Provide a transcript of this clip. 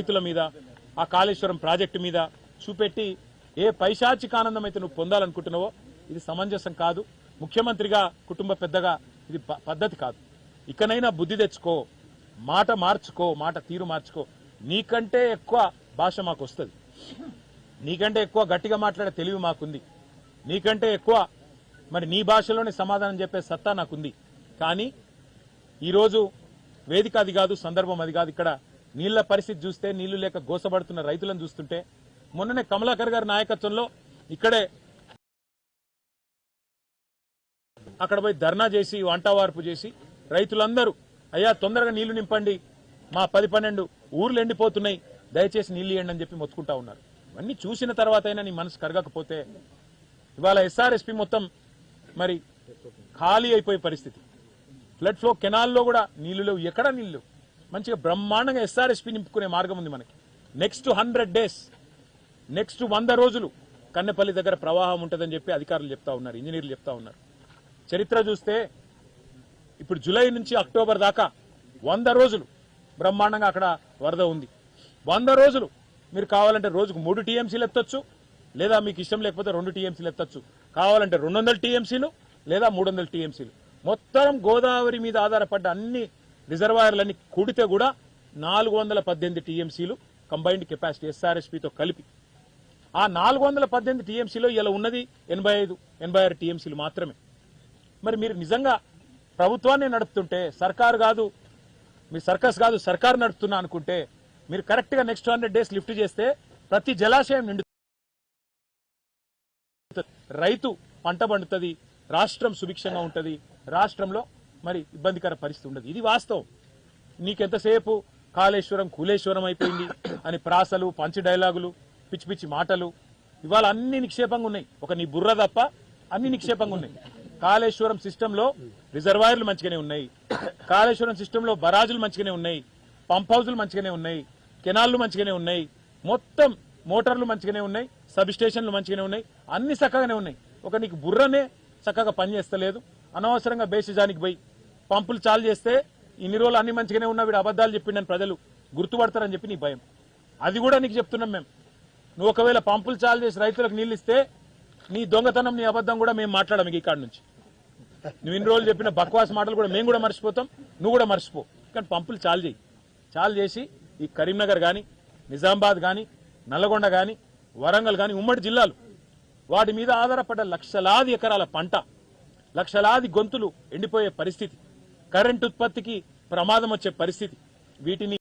రైతుల మీద ఆ కాళేశ్వరం ప్రాజెక్టు మీద చూపెట్టి ఏ పైశాచిక ఆనందం అయితే నువ్వు పొందాలనుకుంటున్నావో ఇది సమంజసం కాదు. ముఖ్యమంత్రిగా కుటుంబ పెద్దగా ఇది పద్ధతి కాదు. ఇకనైనా బుద్ధి తెచ్చుకో, మాట మార్చుకో, మాట తీరు మార్చుకో. నీకంటే ఎక్కువ భాష మాకు వస్తుంది, నీకంటే ఎక్కువ గట్టిగా మాట్లాడే తెలివి మాకుంది, నీకంటే ఎక్కువ మరి నీ భాషలోనే సమాధానం చెప్పే సత్తా నాకుంది. కానీ ఈరోజు వేదిక అది కాదు, సందర్భం అది కాదు. ఇక్కడ నీళ్ల పరిస్థితి చూస్తే, నీళ్లు లేక గోసపడుతున్న రైతులను చూస్తుంటే, మొన్ననే కమలాకర్ గారి నాయకత్వంలో ఇక్కడే అక్కడ పోయి ధర్నా చేసి వంటవార్పు చేసి రైతులందరూ అయ్యా తొందరగా నీళ్లు నింపండి, మా 10-12 ఊర్లు ఎండిపోతున్నాయి, దయచేసి నీళ్లు ఇవ్వండి అని చెప్పి మొత్తుకుంటా ఉన్నారు. ఇవన్నీ చూసిన తర్వాత అయినా నీ మనసు కరగకపోతే ఇవాళ ఎస్ఆర్ఎస్పీ మొత్తం మరి ఖాళీ అయిపోయే పరిస్థితి. ఫ్లడ్ ఫ్లో కెనాల్లో కూడా నీళ్లు లేవు, ఎక్కడ నీళ్లు. మంచిగా బ్రహ్మాండంగా ఎస్ఆర్ఎస్పీ నింపుకునే మార్గం ఉంది మనకి. నెక్స్ట్ 100 days, నెక్స్ట్ 100 రోజులు కన్నెపల్లి దగ్గర ప్రవాహం ఉంటుందని చెప్పి అధికారులు చెప్తా ఉన్నారు, ఇంజనీర్లు చెప్తా ఉన్నారు. చరిత్ర చూస్తే ఇప్పుడు జూలై నుంచి అక్టోబర్ దాకా 100 రోజులు బ్రహ్మాండంగా అక్కడ వరద ఉంది. 100 రోజులు మీరు కావాలంటే రోజుకు 3 TMCలు ఎత్తొచ్చు, లేదా మీకు ఇష్టం లేకపోతే 2 TMCలు ఎత్తొచ్చు, కావాలంటే 200 TMCలు లేదా 300 TMCలు. మొత్తం గోదావరి మీద ఆధారపడ్డ అన్ని రిజర్వాయర్లన్నీ కూడితే కూడా 418 TMCలు కంబైన్డ్ కెపాసిటీ ఎస్ఆర్ఎస్పీతో కలిపి. ఆ 418 TMCలో ఇలా ఉన్నది 85-86 TMCలు మాత్రమే. మరి మీరు నిజంగా ప్రభుత్వాన్ని నడుపుతుంటే, సర్కారు కాదు మీ సర్కస్ కాదు సర్కారు నడుపుతున్నా అనుకుంటే, మీరు కరెక్ట్ గా నెక్స్ట్ 100 days లిఫ్ట్ చేస్తే ప్రతి జలాశయం నిండు, రైతు పంట పండుతుంది, రాష్ట్రం సుభిక్షంగా ఉంటుంది, రాష్ట్రంలో మరి ఇబ్బందికర పరిస్థితి ఉండదు. ఇది వాస్తవం. నీకెంతసేపు కాళేశ్వరం కూలేశ్వరం అయిపోయింది అని ప్రాసలు, పంచి డైలాగులు, పిచ్చి పిచ్చి మాటలు, ఇవాళ అన్ని నిక్షేపంగా ఉన్నాయి. ఒక నీ బుర్ర తప్ప అన్ని నిక్షేపంగా ఉన్నాయి. కాళేశ్వరం సిస్టంలో రిజర్వాయర్లు మంచిగానే ఉన్నాయి, కాళేశ్వరం సిస్టంలో బరాజులు మంచిగానే ఉన్నాయి, పంప్ హౌజులు మంచిగానే ఉన్నాయి, కెనాల్లు మంచిగానే ఉన్నాయి, మొత్తం మోటార్లు మంచిగానే ఉన్నాయి, సబ్ స్టేషన్లు మంచిగానే ఉన్నాయి, అన్ని చక్కగానే ఉన్నాయి. ఒక నీకు బుర్రనే చక్కగా పనిచేస్తలేదు. అనవసరంగా బేసిజానికి పోయి పంపులు చాలు చేస్తే ఇన్ని రోజులు అన్ని మంచిగానే ఉన్నా వీడు అబద్దాలు చెప్పిండని ప్రజలు గుర్తుపడతారని చెప్పి నీ భయం. అది కూడా నీకు చెప్తున్నాం మేము. నువ్వు ఒకవేళ పంపులు చాలు చేసి రైతులకు నీళ్ళు ఇస్తే నీ దొంగతనం, నీ అబద్దం కూడా మేము మాట్లాడము ఈ కాడి నుంచి. నువ్వు ఇన్ని రోజులు చెప్పిన బక్వాస్ మాటలు కూడా మేము కూడా మర్చిపోతాం, నువ్వు కూడా మర్చిపో. కానీ పంపులు చాలు చేయి. చాలు చేసి ఈ కరీంనగర్ కానీ, నిజామాబాద్ కానీ, నల్లగొండ కానీ, వరంగల్ కానీ, ఉమ్మడి జిల్లాలు, వాటి మీద ఆధారపడ్డ లక్షలాది ఎకరాల పంట, లక్షలాది గొంతులు ఎండిపోయే పరిస్థితి, కరెంటు ఉత్పత్తికి ప్రమాదం వచ్చే పరిస్థితి, వీటిని